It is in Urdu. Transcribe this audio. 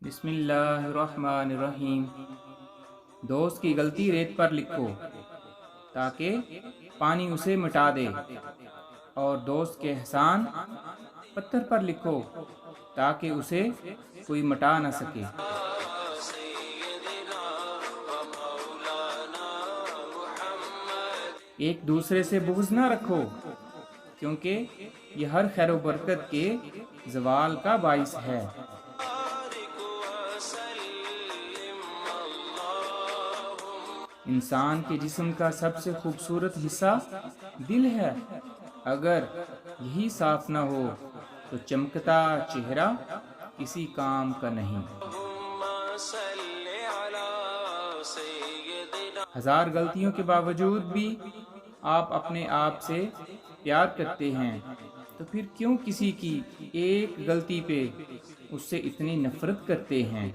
بسم اللہ الرحمن الرحیم۔ دوست کی غلطی ریت پر لکھو تاکہ پانی اسے مٹا دے، اور دوست کے احسان پتھر پر لکھو تاکہ اسے کوئی مٹا نہ سکے۔ ایک دوسرے سے بغض نہ رکھو، کیونکہ یہ ہر خیر و برکت کے زوال کا باعث ہے۔ انسان کے جسم کا سب سے خوبصورت حصہ دل ہے، اگر یہی صاف نہ ہو تو چمکتا چہرہ کسی کام کا نہیں۔ ہزار غلطیوں کے باوجود بھی آپ اپنے آپ سے پیار کرتے ہیں، تو پھر کیوں کسی کی ایک غلطی پہ اس سے اتنی نفرت کرتے ہیں؟